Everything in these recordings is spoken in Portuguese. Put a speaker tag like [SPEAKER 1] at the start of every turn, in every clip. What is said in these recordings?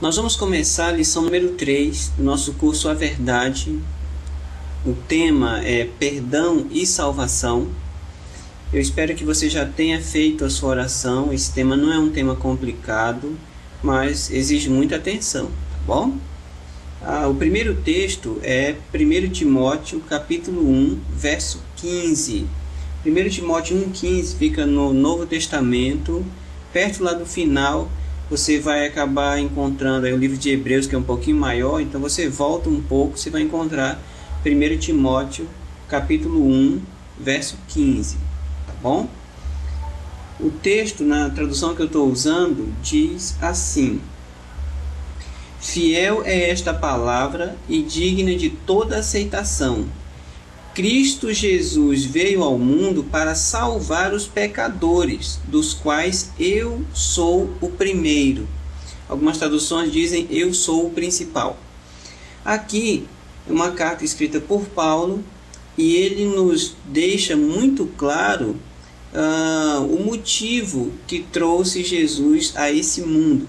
[SPEAKER 1] Nós vamos começar a lição número 3 do nosso curso A Verdade. O tema é Perdão e Salvação. Eu espero que você já tenha feito a sua oração. Esse tema não é um tema complicado, mas exige muita atenção, tá bom? O primeiro texto é 1 Timóteo, capítulo 1, verso 15. 1 Timóteo 1,15 fica no Novo Testamento, perto lá do final. Você vai acabar encontrando aí o livro de Hebreus, que é um pouquinho maior, então você volta um pouco, você vai encontrar 1 Timóteo, capítulo 1, verso 15, tá bom? O texto, na tradução que eu estou usando, diz assim: Fiel é esta palavra e digna de toda aceitação. Cristo Jesus veio ao mundo para salvar os pecadores, dos quais eu sou o primeiro. Algumas traduções dizem eu sou o principal. Aqui é uma carta escrita por Paulo e ele nos deixa muito claro o motivo que trouxe Jesus a esse mundo.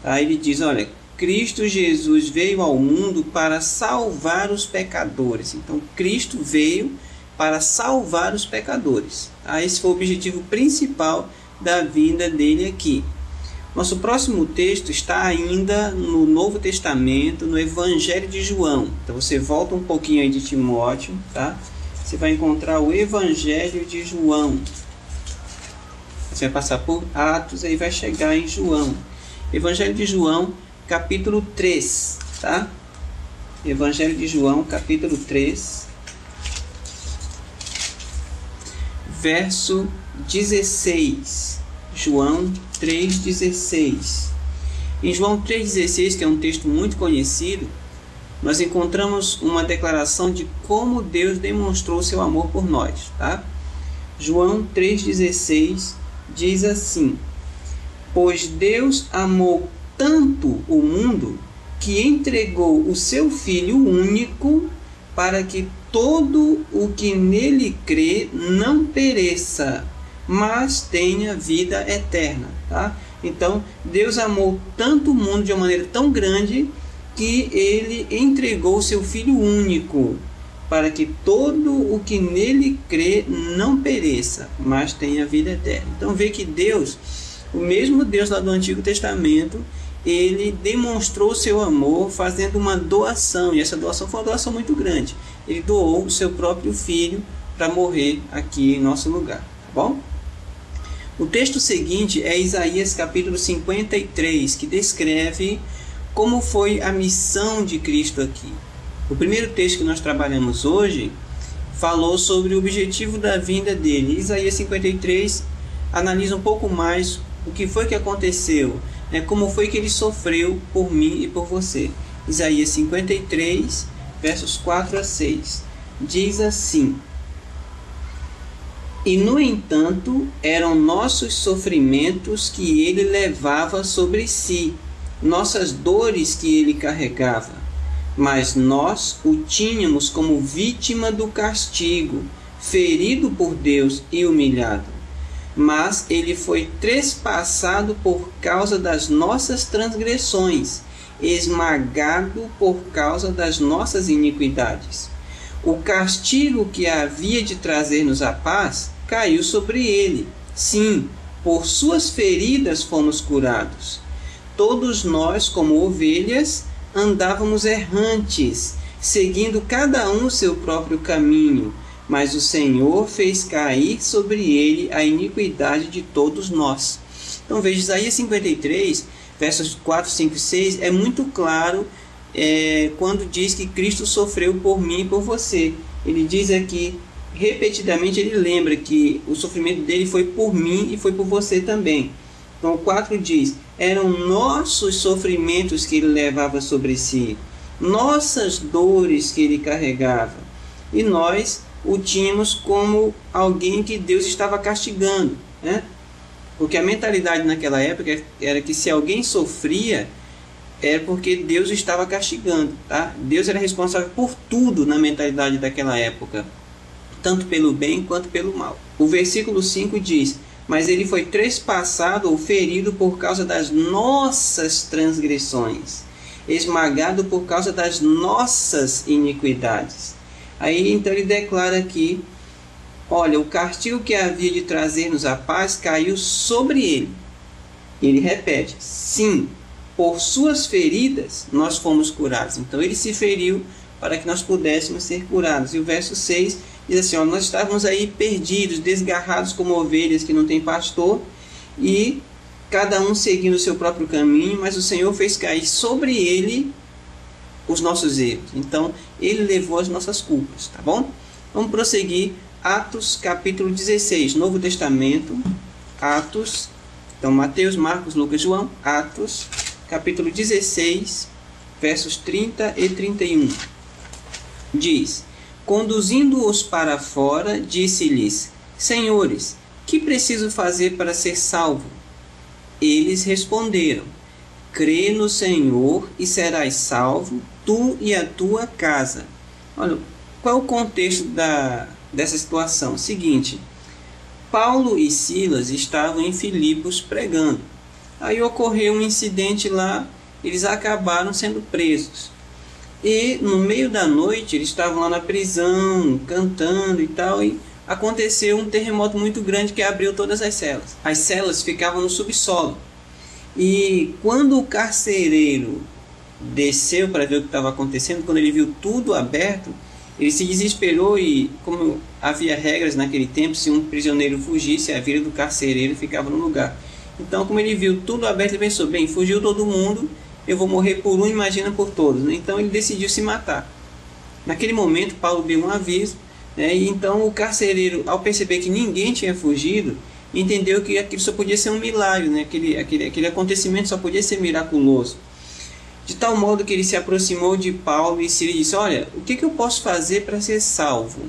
[SPEAKER 1] Aí ele diz, olha, Cristo Jesus veio ao mundo para salvar os pecadores. Então, Cristo veio para salvar os pecadores. Esse foi o objetivo principal da vinda dele aqui. Nosso próximo texto está ainda no Novo Testamento, no Evangelho de João. Então, você volta um pouquinho aí de Timóteo, tá? Você vai encontrar o Evangelho de João. Você vai passar por Atos, aí vai chegar em João. Evangelho de João, capítulo 3, tá? Evangelho de João, capítulo 3, verso 16. João 3,16. Em João 3,16, que é um texto muito conhecido, nós encontramos uma declaração de como Deus demonstrou seu amor por nós, tá? João 3,16 diz assim: Pois Deus amou tanto o mundo que entregou o seu Filho único para que todo o que nele crê não pereça, mas tenha vida eterna. Tá? Então, Deus amou tanto o mundo de uma maneira tão grande que ele entregou o seu Filho único para que todo o que nele crê não pereça, mas tenha vida eterna. Então, vê que Deus, o mesmo Deus lá do Antigo Testamento, ele demonstrou seu amor fazendo uma doação, e essa doação foi uma doação muito grande. Ele doou o seu próprio filho para morrer aqui em nosso lugar, tá bom? O texto seguinte é Isaías capítulo 53, que descreve como foi a missão de Cristo aqui. O primeiro texto que nós trabalhamos hoje falou sobre o objetivo da vinda dele. Isaías 53 analisa um pouco mais o que foi que aconteceu, como foi que ele sofreu por mim e por você. Isaías 53, versos 4 a 6. Diz assim: E no entanto, eram nossos sofrimentos que ele levava sobre si, nossas dores que ele carregava. Mas nós o tínhamos como vítima do castigo, ferido por Deus e humilhado. Mas ele foi trespassado por causa das nossas transgressões, esmagado por causa das nossas iniquidades. O castigo que havia de trazer-nos a paz caiu sobre ele. Sim, por suas feridas fomos curados. Todos nós, como ovelhas, andávamos errantes, seguindo cada um o seu próprio caminho. Mas o Senhor fez cair sobre ele a iniquidade de todos nós. Então veja, Isaías 53, versos 4, 5 e 6, é muito claro quando diz que Cristo sofreu por mim e por você. Ele diz aqui, repetidamente ele lembra que o sofrimento dele foi por mim e foi por você também. Então o 4 diz, eram nossos sofrimentos que ele levava sobre si, nossas dores que ele carregava, e nós o tínhamos como alguém que Deus estava castigando, né? Porque a mentalidade naquela época era que se alguém sofria, era porque Deus estava castigando, tá? Deus era responsável por tudo na mentalidade daquela época, tanto pelo bem quanto pelo mal. O versículo 5 diz, mas ele foi trespassado ou ferido por causa das nossas transgressões, esmagado por causa das nossas iniquidades. Aí então ele declara aqui, olha, o castigo que havia de trazer-nos a paz caiu sobre ele. Ele repete, sim, por suas feridas nós fomos curados. Então ele se feriu para que nós pudéssemos ser curados. E o verso 6 diz assim, ó, nós estávamos aí perdidos, desgarrados como ovelhas que não têm pastor, e cada um seguindo o seu próprio caminho, mas o Senhor fez cair sobre ele os nossos erros. Então ele levou as nossas culpas, tá bom? Vamos prosseguir. Atos capítulo 16, Novo Testamento, Atos, então Mateus, Marcos, Lucas, João, Atos capítulo 16, versos 30 e 31. Diz, conduzindo-os para fora, disse-lhes, senhores, que preciso fazer para ser salvo? Eles responderam, crê no Senhor e serás salvo, tu e a tua casa. Olha, qual é o contexto dessa situação? Seguinte, Paulo e Silas estavam em Filipos pregando. Aí ocorreu um incidente lá, eles acabaram sendo presos. E no meio da noite, eles estavam lá na prisão, cantando e tal, e aconteceu um terremoto muito grande que abriu todas as celas. As celas ficavam no subsolo. E quando o carcereiro desceu para ver o que estava acontecendo, quando ele viu tudo aberto, ele se desesperou e, como havia regras naquele tempo, se um prisioneiro fugisse, a vida do carcereiro ficava no lugar. Então, como ele viu tudo aberto, ele pensou, bem, fugiu todo mundo, eu vou morrer por um, imagina por todos. Então ele decidiu se matar. Naquele momento, Paulo deu um aviso, né, e então o carcereiro, ao perceber que ninguém tinha fugido, entendeu que aquilo só podia ser um milagre, né, aquele acontecimento só podia ser miraculoso. De tal modo que ele se aproximou de Paulo e se disse, olha, o que eu posso fazer para ser salvo?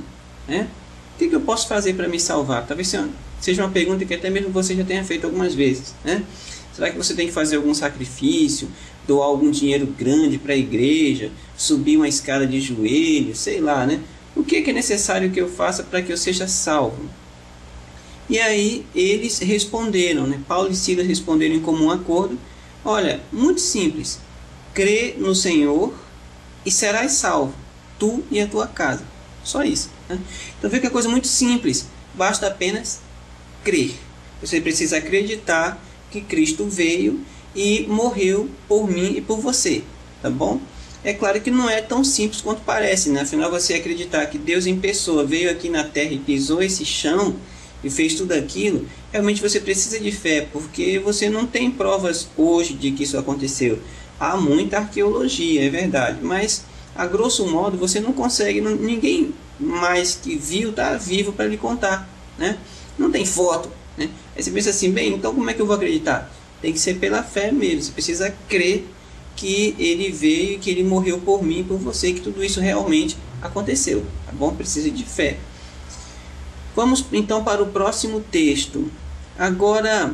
[SPEAKER 1] Né? O que eu posso fazer para me salvar? Talvez seja uma pergunta que até mesmo você já tenha feito algumas vezes. Né? Será que você tem que fazer algum sacrifício, doar algum dinheiro grande para a igreja, subir uma escada de joelhos, sei lá, né? O que é necessário que eu faça para que eu seja salvo? E aí eles responderam, né? Paulo e Silas responderam em comum acordo, olha, muito simples, crê no Senhor e serás salvo, tu e a tua casa. Só isso. Né? Então vê que é coisa muito simples, basta apenas crer. Você precisa acreditar que Cristo veio e morreu por mim e por você, tá bom? É claro que não é tão simples quanto parece, né? Afinal, você acreditar que Deus em pessoa veio aqui na terra e pisou esse chão e fez tudo aquilo, realmente você precisa de fé, porque você não tem provas hoje de que isso aconteceu. Há muita arqueologia, é verdade, mas a grosso modo você não consegue, ninguém mais que viu está vivo para lhe contar, né? Não tem foto, né? Aí você pensa assim, bem, então como é que eu vou acreditar? Tem que ser pela fé mesmo, você precisa crer que ele veio e que ele morreu por mim e por você, que tudo isso realmente aconteceu, tá bom? Precisa de fé. Vamos então para o próximo texto. Agora,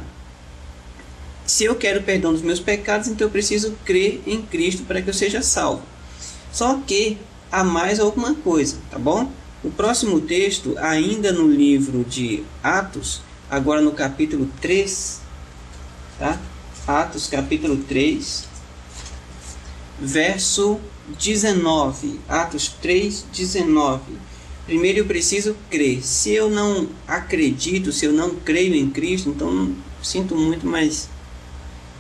[SPEAKER 1] se eu quero perdão dos meus pecados, então eu preciso crer em Cristo para que eu seja salvo. Só que há mais alguma coisa, tá bom? O próximo texto, ainda no livro de Atos, agora no capítulo 3, tá? Atos capítulo 3, verso 19. Atos 3, 19. Primeiro eu preciso crer. Se eu não acredito, se eu não creio em Cristo, então sinto muito, mas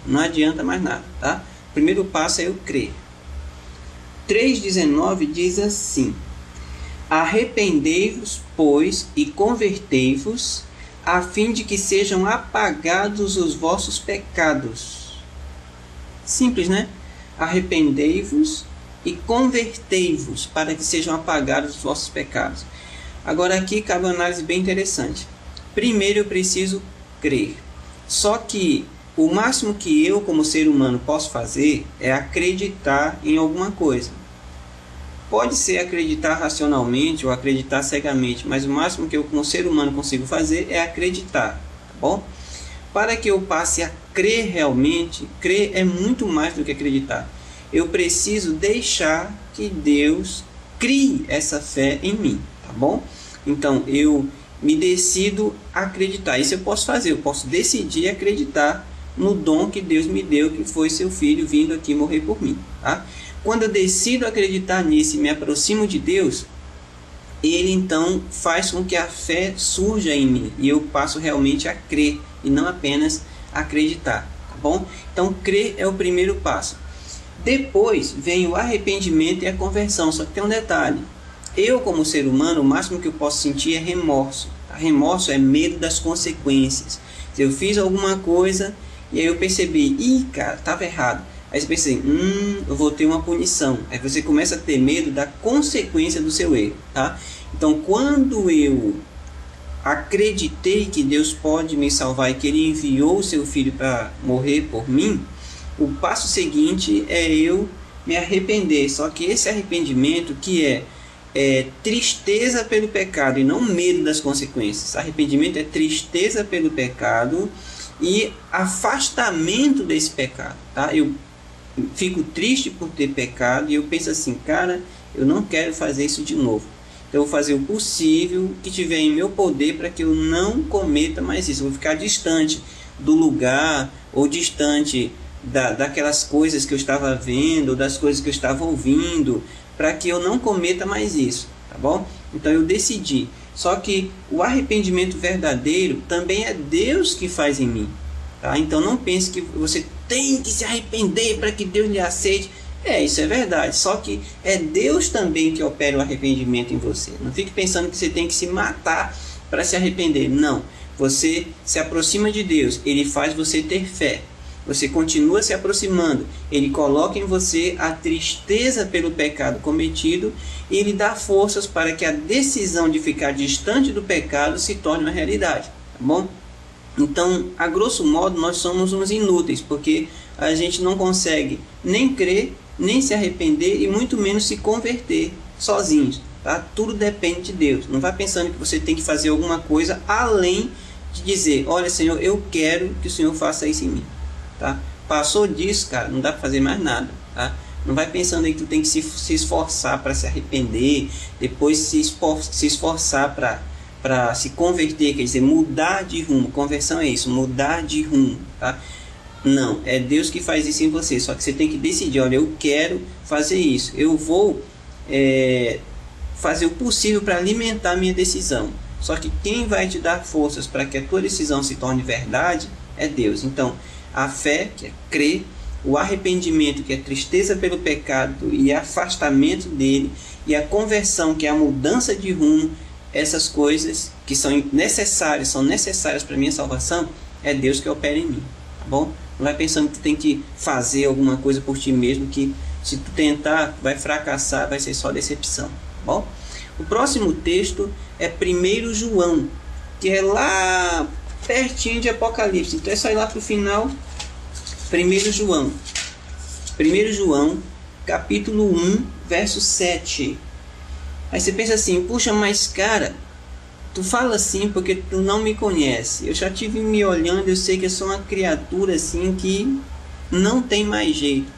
[SPEAKER 1] não adianta mais nada, tá? O primeiro passo é eu crer. 3,19 diz assim: arrependei-vos, pois, e convertei-vos, a fim de que sejam apagados os vossos pecados. Simples, né? Arrependei-vos e convertei-vos, para que sejam apagados os vossos pecados. Agora aqui cabe uma análise bem interessante. Primeiro eu preciso crer. Só que o máximo que eu, como ser humano, posso fazer é acreditar em alguma coisa. Pode ser acreditar racionalmente ou acreditar cegamente, mas o máximo que eu, como ser humano, consigo fazer é acreditar, tá bom? Para que eu passe a crer realmente, crer é muito mais do que acreditar. Eu preciso deixar que Deus crie essa fé em mim, tá bom? Então eu me decido acreditar. Isso eu posso fazer, eu posso decidir acreditar no dom que Deus me deu, que foi seu filho vindo aqui morrer por mim. Tá? Quando eu decido acreditar nisso e me aproximo de Deus, Ele então faz com que a fé surja em mim e eu passo realmente a crer e não apenas acreditar. Tá bom? Então, crer é o primeiro passo. Depois vem o arrependimento e a conversão, só que tem um detalhe. Eu, como ser humano, o máximo que eu posso sentir é remorso. Tá? Remorso é medo das consequências. Se eu fiz alguma coisa e aí eu percebi, cara, estava errado. Aí você pensa assim, eu vou ter uma punição. Aí você começa a ter medo da consequência do seu erro. Tá? Então, quando eu acreditei que Deus pode me salvar e que Ele enviou o seu filho para morrer por mim, o passo seguinte é eu me arrepender. Só que esse arrependimento que é tristeza pelo pecado e não medo das consequências. Arrependimento é tristeza pelo pecado e afastamento desse pecado. Tá? Eu fico triste por ter pecado e eu penso assim, cara, eu não quero fazer isso de novo. Então eu vou fazer o possível que tiver em meu poder para que eu não cometa mais isso. Eu vou ficar distante do lugar ou distante daquelas coisas que eu estava vendo, ou das coisas que eu estava ouvindo, para que eu não cometa mais isso, tá bom? Então eu decidi. Só que o arrependimento verdadeiro também é Deus que faz em mim, tá? Então não pense que você tem que se arrepender para que Deus lhe aceite. Isso é verdade, só que é Deus também que opera o arrependimento em você. Não fique pensando que você tem que se matar para se arrepender. Não, você se aproxima de Deus, Ele faz você ter fé. Você continua se aproximando, Ele coloca em você a tristeza pelo pecado cometido e Ele dá forças para que a decisão de ficar distante do pecado se torne uma realidade, tá bom? Então, a grosso modo, nós somos uns inúteis, porque a gente não consegue nem crer, nem se arrepender e muito menos se converter sozinhos, tá? Tudo depende de Deus. Não vai pensando que você tem que fazer alguma coisa além de dizer, olha Senhor, eu quero que o Senhor faça isso em mim. Tá? Passou disso, cara, não dá para fazer mais nada, tá? Não vai pensando aí que tu tem que se esforçar para se arrepender, depois se esforçar para se converter, quer dizer, mudar de rumo. Conversão é isso, mudar de rumo, tá? Não, é Deus que faz isso em você, só que você tem que decidir, olha, eu quero fazer isso, eu vou fazer o possível para alimentar minha decisão. Só que quem vai te dar forças para que a tua decisão se torne verdade é Deus. Então, a fé, que é crer, o arrependimento, que é tristeza pelo pecado e afastamento dele, e a conversão, que é a mudança de rumo, essas coisas que são necessárias para a minha salvação, é Deus que opera em mim, tá bom? Não vai pensando que tu tem que fazer alguma coisa por ti mesmo, que se tu tentar, vai fracassar, vai ser só decepção, tá bom? O próximo texto é 1 João, que é lá pertinho de Apocalipse, então é só ir lá para o final. 1 João, capítulo 1, verso 7. Aí você pensa assim, puxa, mas cara, tu fala assim porque tu não me conhece. Eu já tive me olhando, eu sei que eu sou uma criatura assim que não tem mais jeito.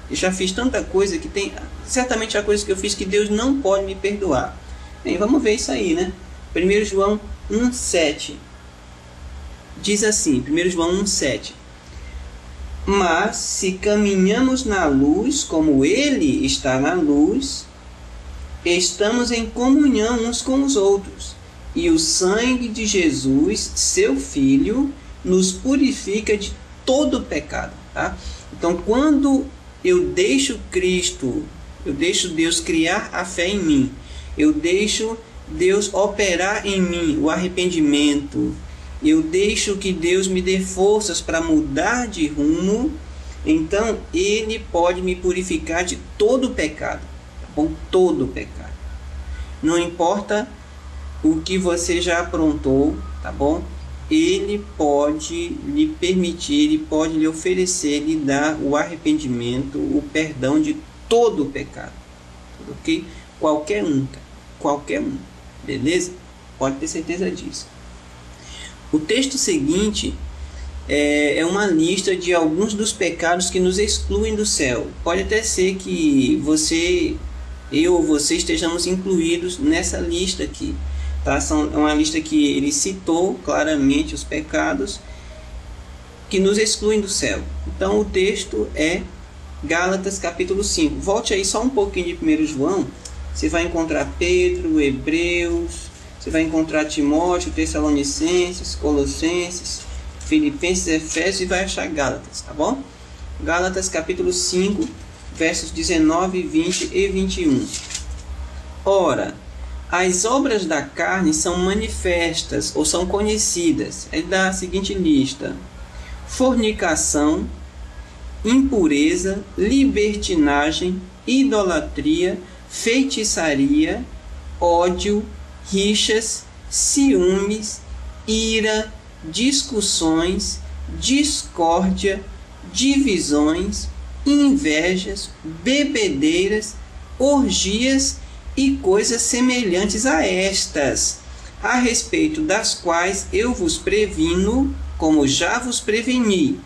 [SPEAKER 1] Eu já fiz tanta coisa que tem, certamente há coisas que eu fiz que Deus não pode me perdoar. Bem, vamos ver isso aí, né? 1 João 1, 7. Diz assim, 1 João 1, 7. Mas se caminhamos na luz, como Ele está na luz, estamos em comunhão uns com os outros. E o sangue de Jesus, seu Filho, nos purifica de todo pecado. Tá? Então, quando eu deixo Cristo, eu deixo Deus criar a fé em mim, eu deixo Deus operar em mim o arrependimento, eu deixo que Deus me dê forças para mudar de rumo, então Ele pode me purificar de todo pecado, tá bom? Todo pecado. Não importa o que você já aprontou, tá bom? Ele pode lhe permitir, Ele pode lhe oferecer, lhe dar o arrependimento, o perdão de todo o pecado, ok? Qualquer um, beleza? Pode ter certeza disso. O texto seguinte é uma lista de alguns dos pecados que nos excluem do céu. Pode até ser que eu ou você estejamos incluídos nessa lista aqui. tá? É uma lista que ele citou claramente os pecados que nos excluem do céu. Então o texto é Gálatas capítulo 5. Volte aí só um pouquinho de 1 João. Você vai encontrar Pedro, Hebreus, você vai encontrar Timóteo, Tessalonicenses, Colossenses, Filipenses, Efésios e vai achar Gálatas, tá bom? Gálatas capítulo 5, versos 19, 20 e 21. Ora, as obras da carne são manifestas ou são conhecidas. Ele dá a seguinte lista: fornicação, impureza, libertinagem, idolatria, feitiçaria, ódio, rixas, ciúmes, ira, discussões, discórdia, divisões, invejas, bebedeiras, orgias e coisas semelhantes a estas, a respeito das quais eu vos previno, como já vos preveni.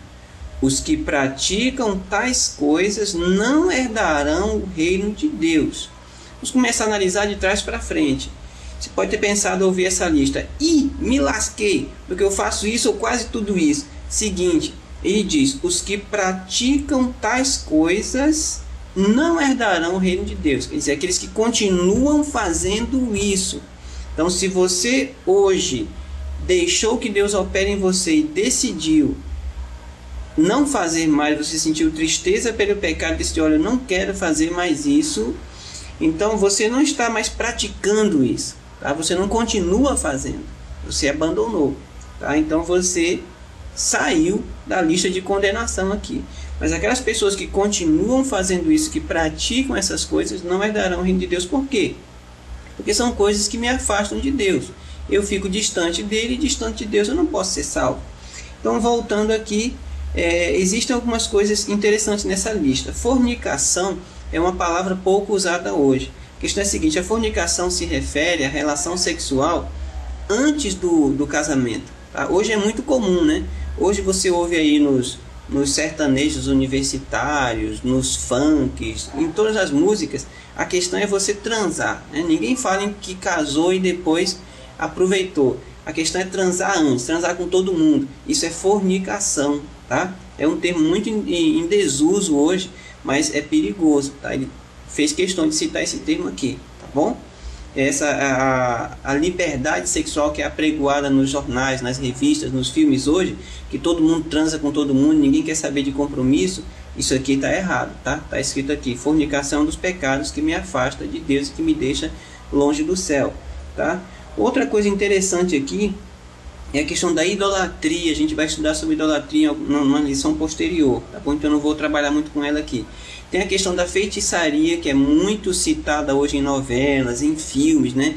[SPEAKER 1] Os que praticam tais coisas não herdarão o reino de Deus. Vamos começar a analisar de trás para frente. Você pode ter pensado em ouvir essa lista. Ih, me lasquei, porque eu faço isso ou quase tudo isso. Seguinte, ele diz: os que praticam tais coisas não herdarão o reino de Deus. Quer dizer, aqueles que continuam fazendo isso. Então, se você hoje deixou que Deus opere em você e decidiu não fazer mais, você sentiu tristeza pelo pecado, decidiu: olha, eu não quero fazer mais isso, então você não está mais praticando isso, tá? Você não continua fazendo, você abandonou, tá? Então você saiu da lista de condenação aqui. Mas aquelas pessoas que continuam fazendo isso, que praticam essas coisas, não herdarão o reino de Deus. Por quê? Porque são coisas que me afastam de Deus. Eu fico distante dele, e distante de Deus eu não posso ser salvo. Então, voltando aqui, existem algumas coisas interessantes nessa lista. Fornicação é uma palavra pouco usada hoje. A questão é a seguinte: a fornicação se refere à relação sexual antes do casamento, tá? Hoje é muito comum, né? Hoje você ouve aí nos sertanejos universitários, nos funks, em todas as músicas, a questão é você transar, né? Ninguém fala em que casou e depois aproveitou. A questão é transar antes, transar com todo mundo. Isso é fornicação, tá? É um termo muito em desuso hoje, mas é perigoso, tá? Ele fez questão de citar esse termo aqui, tá bom? A liberdade sexual que é apregoada nos jornais, nas revistas, nos filmes hoje, que todo mundo transa com todo mundo, ninguém quer saber de compromisso, isso aqui está errado, tá? Está escrito aqui: fornicação é um dos pecados que me afasta de Deus e que me deixa longe do céu, tá? Outra coisa interessante aqui é a questão da idolatria. A gente vai estudar sobre idolatria numa lição posterior, tá bom? Então eu não vou trabalhar muito com ela aqui. Tem a questão da feitiçaria, que é muito citada hoje em novelas, em filmes, né?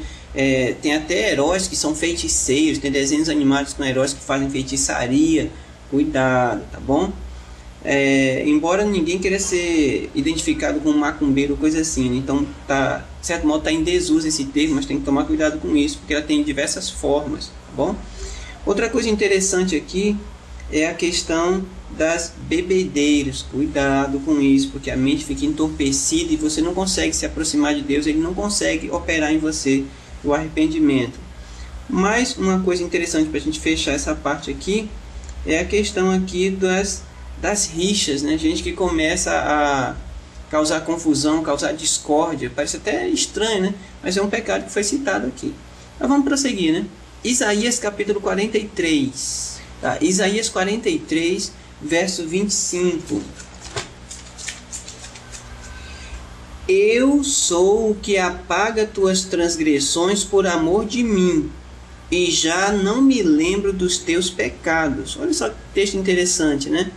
[SPEAKER 1] Tem até heróis que são feiticeiros, tem desenhos animados com heróis que fazem feitiçaria. Cuidado, tá bom? Embora ninguém queira ser identificado como macumbeiro ou coisa assim, né? Então, de certo modo, está em desuso esse termo, mas tem que tomar cuidado com isso, porque ela tem diversas formas, tá bom? Outra coisa interessante aqui é a questão das bebedeiras. Cuidado com isso, porque a mente fica entorpecida e você não consegue se aproximar de Deus, ele não consegue operar em você o arrependimento. Mais uma coisa interessante para a gente fechar essa parte aqui é a questão aqui das rixas, né? Gente que começa a causar confusão, causar discórdia. Parece até estranho, né? Mas é um pecado que foi citado aqui. Então vamos prosseguir, né? Isaías capítulo 43, tá? Isaías 43, verso 25. Eu sou o que apaga tuas transgressões por amor de mim, e já não me lembro dos teus pecados. Olha só que texto interessante, né?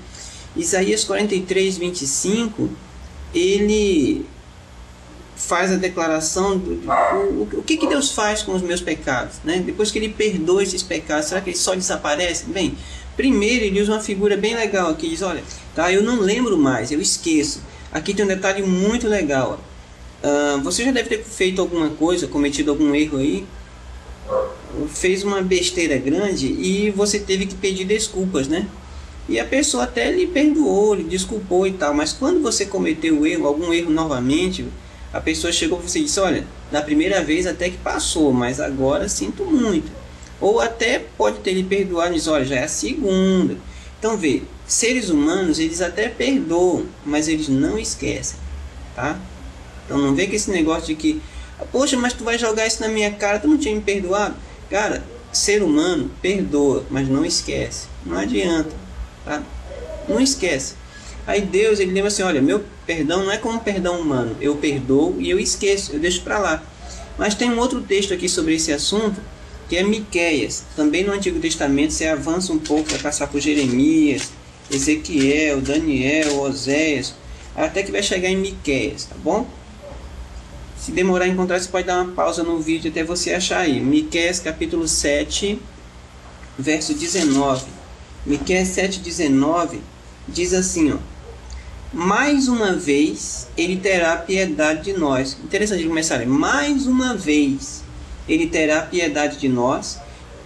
[SPEAKER 1] Isaías 43, 25, ele faz a declaração o que Deus faz com os meus pecados, né? Depois que ele perdoa esses pecados, será que eles só desaparecem? Bem, primeiro ele usa uma figura bem legal aqui, diz: olha, tá, eu não lembro mais, eu esqueço. Aqui tem um detalhe muito legal. Você já deve ter feito alguma coisa, cometido algum erro aí, fez uma besteira grande e você teve que pedir desculpas, né? E a pessoa até lhe perdoou, lhe desculpou e tal, mas quando você cometeu o erro, algum erro novamente, A pessoa chegou para você e disse, olha, na primeira vez até que passou, mas agora sinto muito. Ou até pode ter lhe perdoado e diz, olha, já é a segunda. Então vê, seres humanos, eles até perdoam, mas eles não esquecem, tá? Então não vê que esse negócio de que, poxa, mas tu vai jogar isso na minha cara, tu não tinha me perdoado? Cara, ser humano perdoa, mas não esquece. Não adianta, tá? Não esquece. Aí Deus, ele lembra assim, olha, meu perdão não é como perdão humano. Eu perdoo e eu esqueço, eu deixo para lá. Mas tem um outro texto aqui sobre esse assunto, que é Miqueias. Também no Antigo Testamento, você avança um pouco, vai passar por Jeremias, Ezequiel, Daniel, Oséias, até que vai chegar em Miqueias, tá bom? Se demorar a encontrar, você pode dar uma pausa no vídeo até você achar aí. Miqueias capítulo 7, verso 19. Miqueias 7,19 diz assim, ó: mais uma vez ele terá piedade de nós. Interessante começar, mais uma vez ele terá piedade de nós,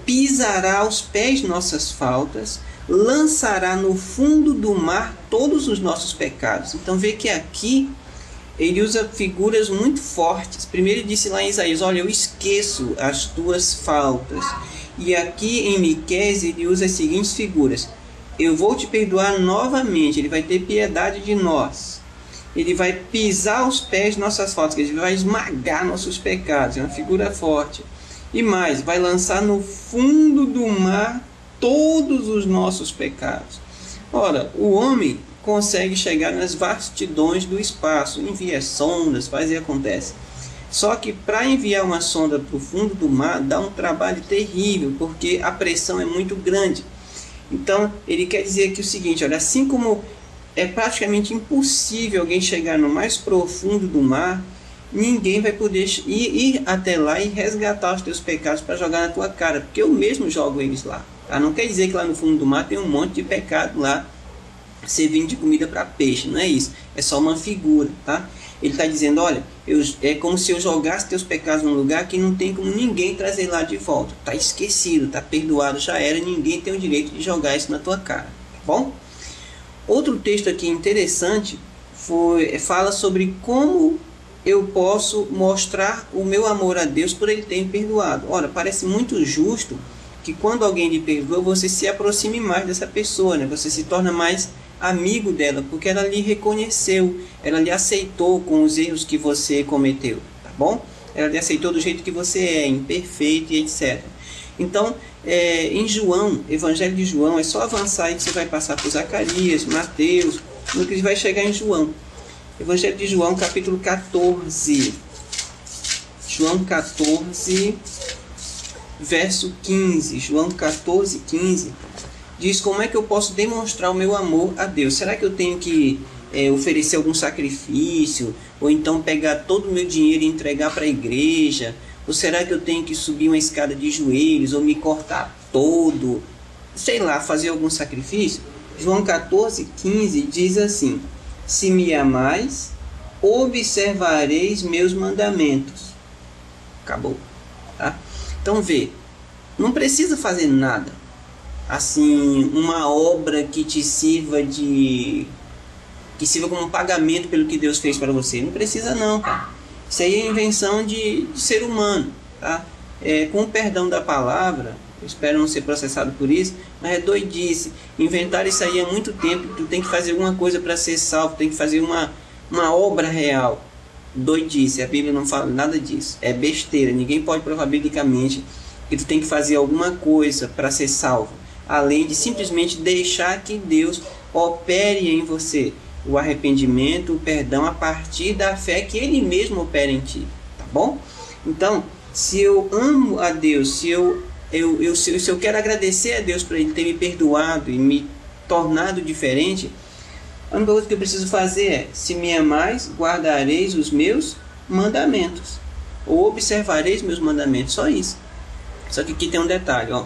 [SPEAKER 1] pisará aos pés nossas faltas, lançará no fundo do mar todos os nossos pecados. Então vê que aqui ele usa figuras muito fortes. Primeiro ele disse lá em Isaías, olha, eu esqueço as tuas faltas. E aqui em Miqueias ele usa as seguintes figuras: eu vou te perdoar novamente, ele vai ter piedade de nós. Ele vai pisar aos pés nossas faltas, ele vai esmagar nossos pecados, é uma figura forte. E mais, vai lançar no fundo do mar todos os nossos pecados. Ora, o homem consegue chegar nas vastidões do espaço, envia sondas, faz e acontece. Só que para enviar uma sonda para o fundo do mar dá um trabalho terrível, porque a pressão é muito grande. Então ele quer dizer aqui o seguinte, olha, assim como é praticamente impossível alguém chegar no mais profundo do mar, ninguém vai poder ir até lá e resgatar os teus pecados para jogar na tua cara, porque eu mesmo jogo eles lá. Tá? Não quer dizer que lá no fundo do mar tem um monte de pecado lá servindo de comida para peixe, não é isso, é só uma figura, tá? Ele está dizendo, olha, é como se eu jogasse teus pecados num lugar que não tem como ninguém trazer lá de volta, está esquecido, está perdoado, já era, ninguém tem o direito de jogar isso na tua cara, tá bom? Outro texto aqui interessante fala sobre como eu posso mostrar o meu amor a Deus por Ele ter me perdoado. Ora, parece muito justo que quando alguém lhe perdoa, você se aproxime mais dessa pessoa, né? Você se torna mais amigo dela, porque ela lhe reconheceu, ela lhe aceitou com os erros que você cometeu, tá bom? Ela lhe aceitou do jeito que você é, imperfeito e etc. Então, em João, Evangelho de João, é só avançar aí que você vai passar por Zacarias, Mateus, no que vai chegar em João. Evangelho de João, capítulo 14. João 14, verso 15. João 14, 15. Diz como é que eu posso demonstrar o meu amor a Deus. Será que eu tenho que oferecer algum sacrifício? Ou então pegar todo o meu dinheiro e entregar para a igreja? Ou será que eu tenho que subir uma escada de joelhos? Ou me cortar todo? Sei lá, fazer algum sacrifício? João 14, 15 diz assim: se me amais, observareis meus mandamentos. Acabou. Tá? Então vê, não precisa fazer nada. Assim, uma obra que te sirva como um pagamento pelo que Deus fez para você. Não precisa não, cara. Isso aí é invenção de ser humano, tá? Com o perdão da palavra, eu espero não ser processado por isso, mas é doidice. Inventar isso aí há muito tempo. Tu tem que fazer alguma coisa para ser salvo, tem que fazer uma obra real. Doidice, a Bíblia não fala nada disso. É besteira, ninguém pode provar biblicamente que tu tem que fazer alguma coisa para ser salvo, além de simplesmente deixar que Deus opere em você o arrependimento, o perdão a partir da fé que Ele mesmo opera em ti, tá bom? Então, se eu amo a Deus, se eu quero agradecer a Deus por Ele ter me perdoado e me tornado diferente, a única coisa que eu preciso fazer é: se me amais, guardareis os meus mandamentos, ou observareis meus mandamentos, só isso. Só que aqui tem um detalhe, ó.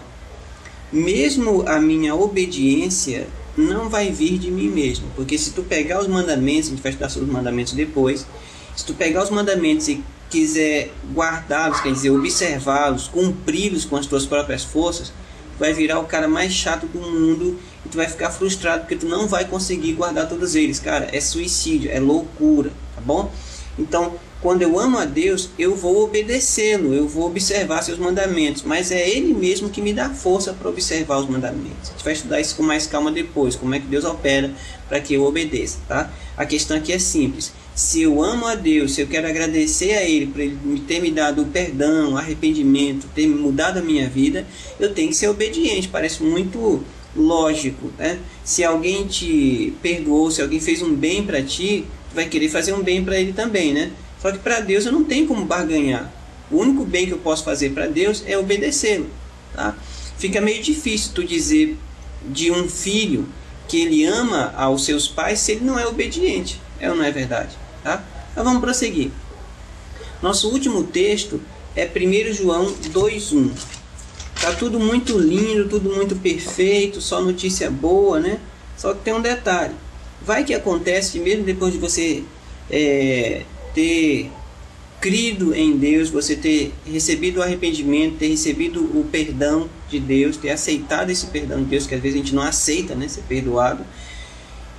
[SPEAKER 1] Mesmo a minha obediência não vai vir de mim mesmo, porque se tu pegar os mandamentos, a gente vai estudar sobre os mandamentos depois, se tu pegar os mandamentos e quiser guardá-los, quer dizer, observá-los, cumpri-los com as tuas próprias forças, tu vai virar o cara mais chato do mundo e tu vai ficar frustrado porque tu não vai conseguir guardar todos eles. Cara, é suicídio, é loucura, tá bom? Então, quando eu amo a Deus, eu vou obedecê-lo, eu vou observar seus mandamentos, mas é Ele mesmo que me dá força para observar os mandamentos. A gente vai estudar isso com mais calma depois, como é que Deus opera para que eu obedeça, tá? A questão aqui é simples. Se eu amo a Deus, se eu quero agradecer a Ele por Ele ter me dado o perdão, o arrependimento, ter mudado a minha vida, eu tenho que ser obediente. Parece muito lógico, né? Se alguém te perdoou, se alguém fez um bem para ti, tu vai querer fazer um bem para ele também, né? Só que para Deus eu não tenho como barganhar. O único bem que eu posso fazer para Deus é obedecê-lo, tá? Fica meio difícil tu dizer de um filho que ele ama aos seus pais se ele não é obediente. É ou não é verdade? Tá? Então vamos prosseguir. Nosso último texto é 1 João 2:1. Tá tudo muito lindo, tudo muito perfeito, só notícia boa, né? Só que tem um detalhe. Vai que acontece, mesmo depois de você ter crido em Deus, você ter recebido o arrependimento, ter recebido o perdão de Deus, ter aceitado esse perdão de Deus, que às vezes a gente não aceita, né, ser perdoado.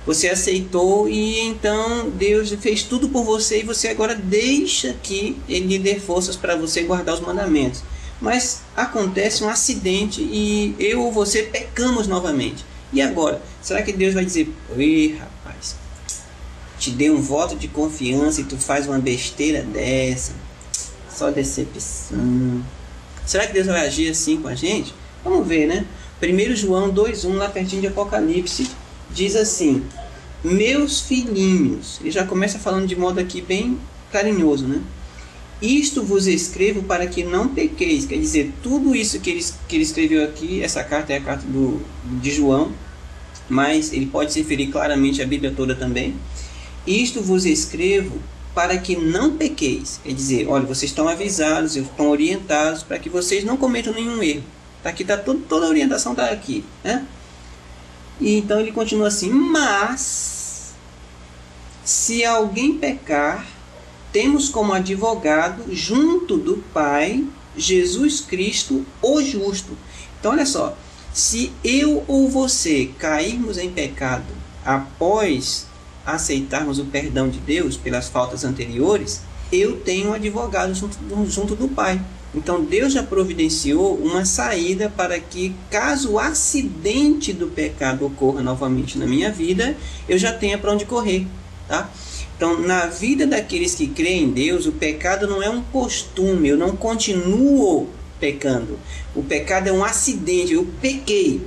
[SPEAKER 1] Você aceitou e então Deus fez tudo por você e você agora deixa que Ele lhe dê forças para você guardar os mandamentos. Mas acontece um acidente e eu ou você pecamos novamente. E agora? Será que Deus vai dizer: oi, rapaz, te dei um voto de confiança e tu faz uma besteira dessa? Só decepção. Será que Deus vai agir assim com a gente? Vamos ver, né? 1 João 2:1, lá pertinho de Apocalipse, diz assim: meus filhinhos. Ele já começa falando de modo aqui bem carinhoso, né? Isto vos escrevo para que não pequeis. Quer dizer, tudo isso que ele escreveu aqui, essa carta é a carta de João, mas ele pode se referir claramente à Bíblia toda também. Isto vos escrevo para que não pequeis. Quer dizer, olha, vocês estão avisados, estão orientados para que vocês não cometam nenhum erro. Tá aqui, tá toda a orientação está aqui, né? E então ele continua assim: mas se alguém pecar, temos como advogado junto do Pai Jesus Cristo, o justo. Então olha só, se eu ou você cairmos em pecado após aceitarmos o perdão de Deus pelas faltas anteriores, eu tenho um advogado junto do Pai. Então Deus já providenciou uma saída para que, caso o acidente do pecado ocorra novamente na minha vida, eu já tenha para onde correr, tá? Então, na vida daqueles que creem em Deus, o pecado não é um costume, eu não continuo pecando. O pecado é um acidente, eu pequei,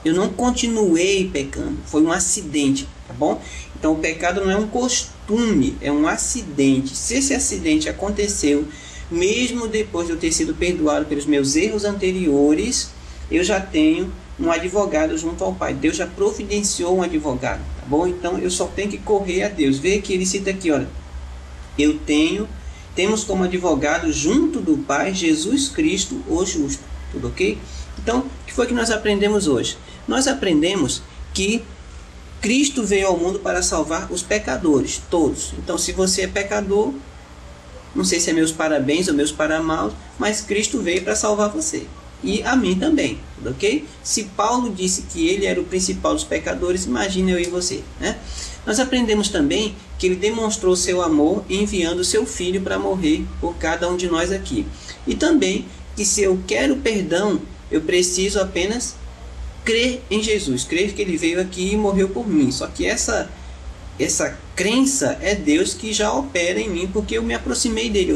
[SPEAKER 1] eu não continuei pecando, foi um acidente, tá bom? Então, o pecado não é um costume, é um acidente. Se esse acidente aconteceu, mesmo depois de eu ter sido perdoado pelos meus erros anteriores, eu já tenho um advogado junto ao Pai. Deus já providenciou um advogado, tá bom? Então eu só tenho que correr a Deus. Vê que ele cita aqui, olha: temos como advogado junto do Pai Jesus Cristo, o justo. Tudo ok? Então, o que foi que nós aprendemos hoje? Nós aprendemos que Cristo veio ao mundo para salvar os pecadores, todos. Então, se você é pecador, não sei se é meus parabéns ou meus paramaus, mas Cristo veio para salvar você. E a mim também, tudo ok? Se Paulo disse que ele era o principal dos pecadores, imagine eu e você, né? Nós aprendemos também que ele demonstrou seu amor enviando seu filho para morrer por cada um de nós aqui. E também que se eu quero perdão, eu preciso apenas crer em Jesus, crer que ele veio aqui e morreu por mim. Só que essa crença é Deus que já opera em mim, porque eu me aproximei dele,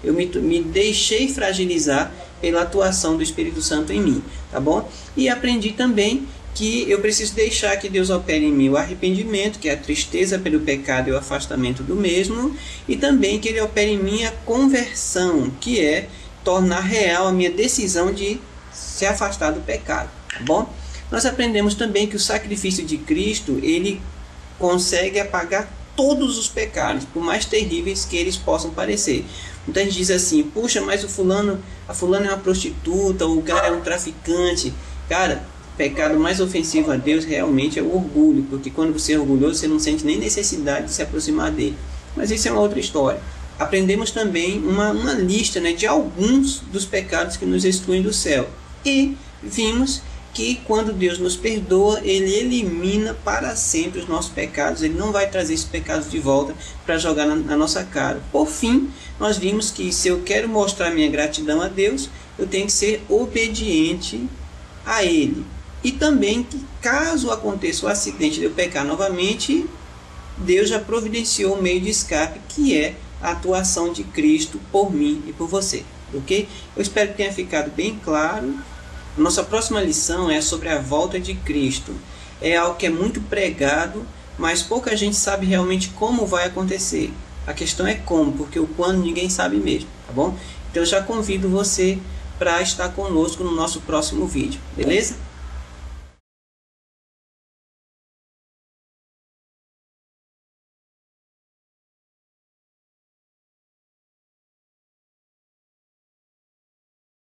[SPEAKER 1] eu me deixei fragilizar pela atuação do Espírito Santo em mim, tá bom? E aprendi também que eu preciso deixar que Deus opere em mim o arrependimento, que é a tristeza pelo pecado e o afastamento do mesmo, e também que ele opere em mim a conversão, que é tornar real a minha decisão de se afastar do pecado, tá bom? Nós aprendemos também que o sacrifício de Cristo, ele consegue apagar todos os pecados, por mais terríveis que eles possam parecer. Muita gente diz assim: puxa, mas a fulana é uma prostituta, ou o cara é um traficante. Cara, o pecado mais ofensivo a Deus realmente é o orgulho, porque quando você é orgulhoso, você não sente nem necessidade de se aproximar dele. Mas isso é uma outra história. Aprendemos também uma lista, né, de alguns dos pecados que nos excluem do céu. E vimos que quando Deus nos perdoa, Ele elimina para sempre os nossos pecados. Ele não vai trazer esses pecados de volta para jogar na nossa cara. Por fim, nós vimos que se eu quero mostrar minha gratidão a Deus, eu tenho que ser obediente a Ele. E também que caso aconteça o acidente de eu pecar novamente, Deus já providenciou um meio de escape, que é a atuação de Cristo por mim e por você. Ok? Eu espero que tenha ficado bem claro. Nossa próxima lição é sobre a volta de Cristo. É algo que é muito pregado, mas pouca gente sabe realmente como vai acontecer. A questão é como, porque o quando ninguém sabe mesmo, tá bom? Então eu já convido você para estar conosco no nosso próximo vídeo, beleza?